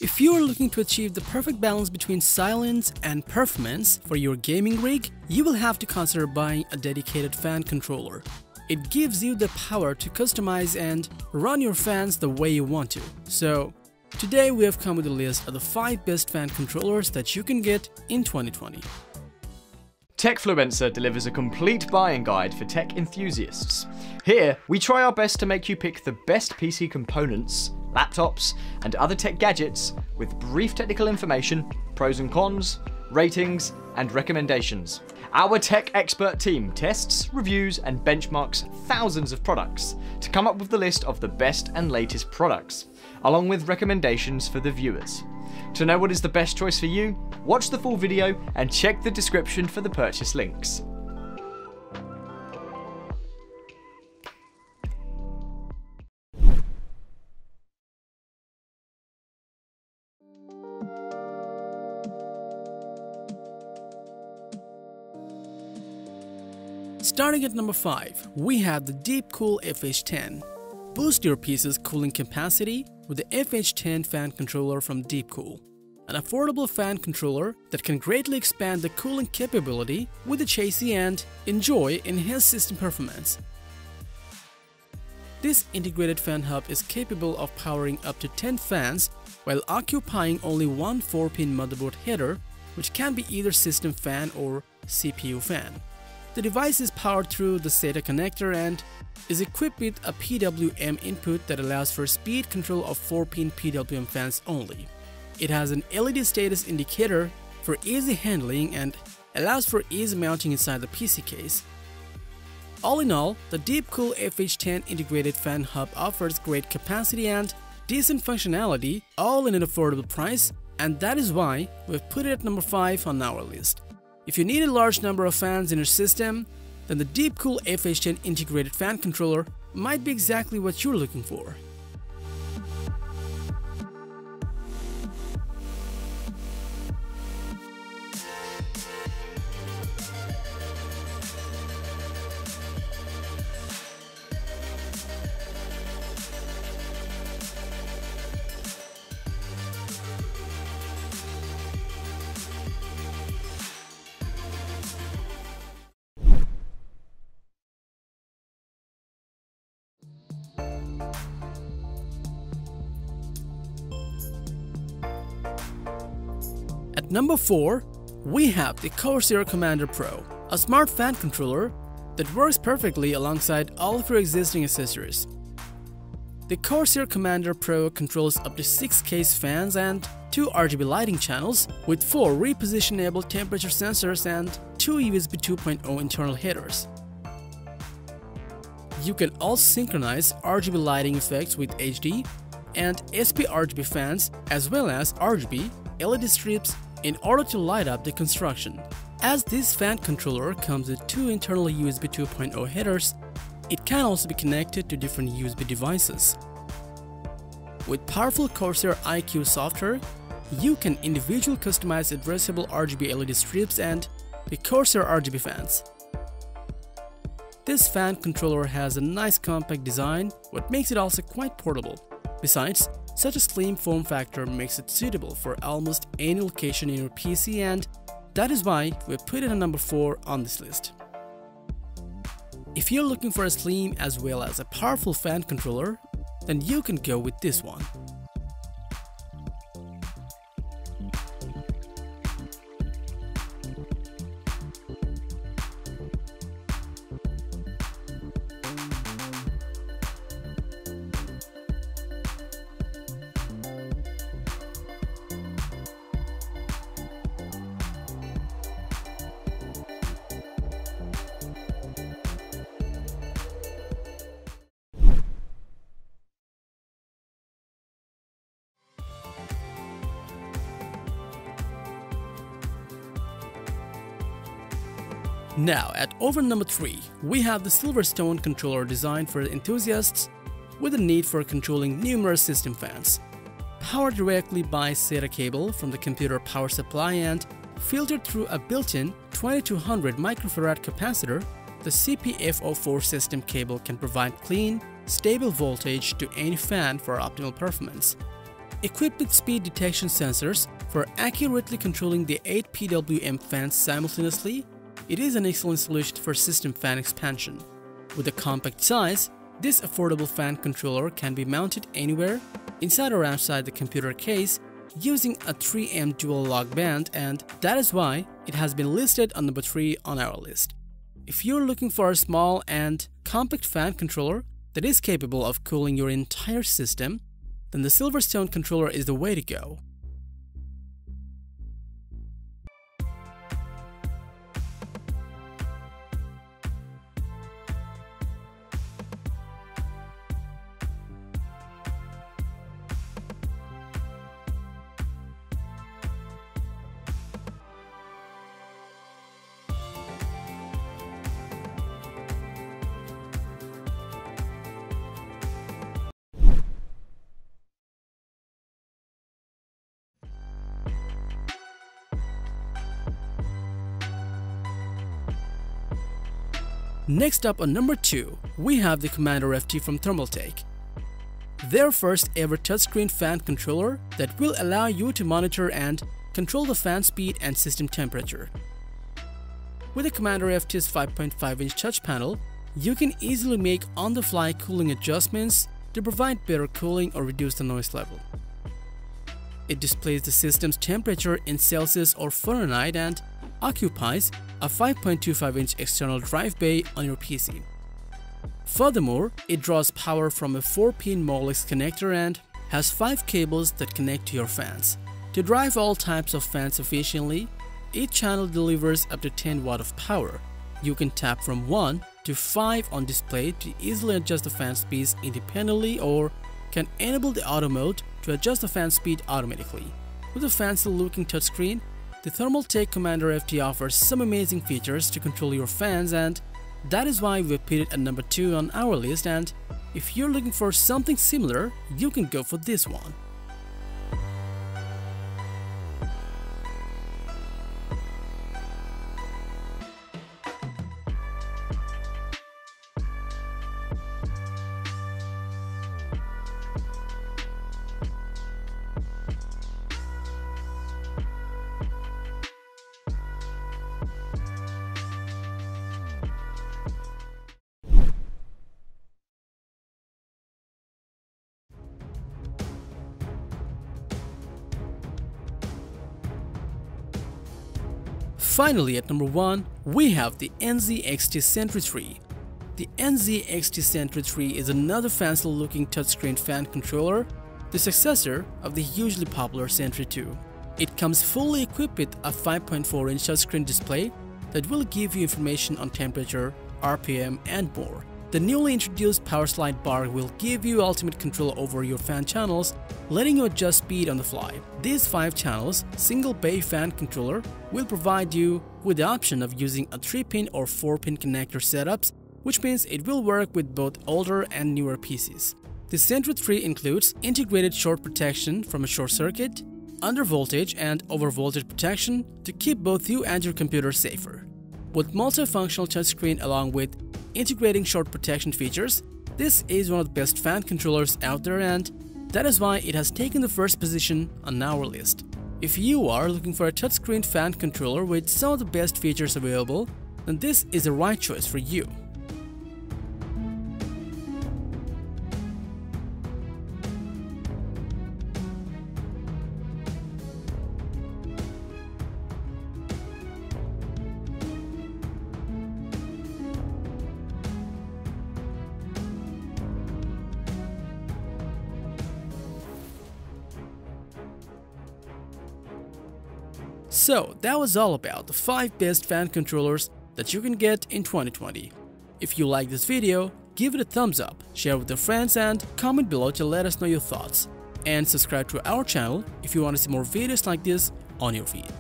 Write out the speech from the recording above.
If you are looking to achieve the perfect balance between silence and performance for your gaming rig, you will have to consider buying a dedicated fan controller. It gives you the power to customize and run your fans the way you want to. So, today we have come with a list of the 5 best fan controllers that you can get in 2020. Techfluencer delivers a complete buying guide for tech enthusiasts. Here, we try our best to make you pick the best PC components, laptops, and other tech gadgets with brief technical information, pros and cons, ratings, and recommendations. Our tech expert team tests, reviews, and benchmarks thousands of products to come up with the list of the best and latest products, along with recommendations for the viewers. To know what is the best choice for you, watch the full video and check the description for the purchase links. Starting at number 5, we have the Deepcool FH10. Boost your PC's cooling capacity with the FH10 fan controller from Deepcool, an affordable fan controller that can greatly expand the cooling capability with the chassis and enjoy enhanced system performance. This integrated fan hub is capable of powering up to 10 fans while occupying only one 4-pin motherboard header, which can be either system fan or CPU fan. The device is powered through the SATA connector and is equipped with a PWM input that allows for speed control of 4-pin PWM fans only. It has an LED status indicator for easy handling and allows for easy mounting inside the PC case. All in all, the Deepcool FH10 integrated fan hub offers great capacity and decent functionality, all in an affordable price, and that is why we've put it at number 5 on our list. If you need a large number of fans in your system, then the Deepcool FH10 integrated fan controller might be exactly what you're looking for. At number 4, we have the Corsair Commander Pro, a smart fan controller that works perfectly alongside all of your existing accessories. The Corsair Commander Pro controls up to 6 case fans and 2 RGB lighting channels with 4 repositionable temperature sensors and 2 USB 2.0 internal headers. You can also synchronize RGB lighting effects with HD and SP RGB fans as well as RGB LED strips in order to light up the construction. As this fan controller comes with 2 internal USB 2.0 headers, it can also be connected to different USB devices. With powerful Corsair iQ software, you can individually customize addressable RGB LED strips and the Corsair RGB fans. This fan controller has a nice compact design, what makes it also quite portable. Besides, such a slim form factor makes it suitable for almost any location in your PC, and that is why we put it at number 4 on this list. If you're looking for a slim as well as a powerful fan controller, then you can go with this one. Now, at over number 3, we have the Silverstone Controller designed for enthusiasts with a need for controlling numerous system fans. Powered directly by SATA cable from the computer power supply and filtered through a built-in 2200 microfarad capacitor, the CPF04 system cable can provide clean, stable voltage to any fan for optimal performance. Equipped with speed detection sensors for accurately controlling the 8 PWM fans simultaneously, it is an excellent solution for system fan expansion. With a compact size, this affordable fan controller can be mounted anywhere, inside or outside the computer case, using a 3M dual lug band, and that is why it has been listed on number 3 on our list. If you're looking for a small and compact fan controller that is capable of cooling your entire system, then the Silverstone Controller is the way to go. Next up on number 2, we have the Commander FT from Thermaltake. Their first ever touchscreen fan controller that will allow you to monitor and control the fan speed and system temperature. With the Commander FT's 5.5-inch touch panel, you can easily make on-the-fly cooling adjustments to provide better cooling or reduce the noise level. It displays the system's temperature in Celsius or Fahrenheit and occupies a 5.25-inch external drive bay on your PC. Furthermore, it draws power from a 4-pin Molex connector and has 5 cables that connect to your fans. To drive all types of fans efficiently, each channel delivers up to 10 watt of power. You can tap from 1 to 5 on display to easily adjust the fan speeds independently, or can enable the auto mode to adjust the fan speed automatically. With a fancy-looking touchscreen, the Thermaltake Commander FT offers some amazing features to control your fans, and that is why we put it at number 2 on our list. And if you're looking for something similar, you can go for this one. Finally, at number 1, we have the NZXT Sentry III. The NZXT Sentry III is another fancy-looking touchscreen fan controller, the successor of the hugely popular Sentry II. It comes fully equipped with a 5.4-inch touchscreen display that will give you information on temperature, RPM, and more. The newly introduced power slide bar will give you ultimate control over your fan channels, letting you adjust speed on the fly. These 5 channels single bay fan controller will provide you with the option of using a 3-pin or 4-pin connector setups, which means it will work with both older and newer PCs. The Sentry III includes integrated short protection from a short circuit, under voltage and over voltage protection to keep both you and your computer safer. With multifunctional touchscreen along with integrating short protection features, this is one of the best fan controllers out there, and that is why it has taken the first position on our list. If you are looking for a touchscreen fan controller with some of the best features available, then this is the right choice for you. So that was all about the 5 best fan controllers that you can get in 2020. If you like this video, give it a thumbs up, share with your friends, and comment below to let us know your thoughts. And subscribe to our channel if you want to see more videos like this on your feed.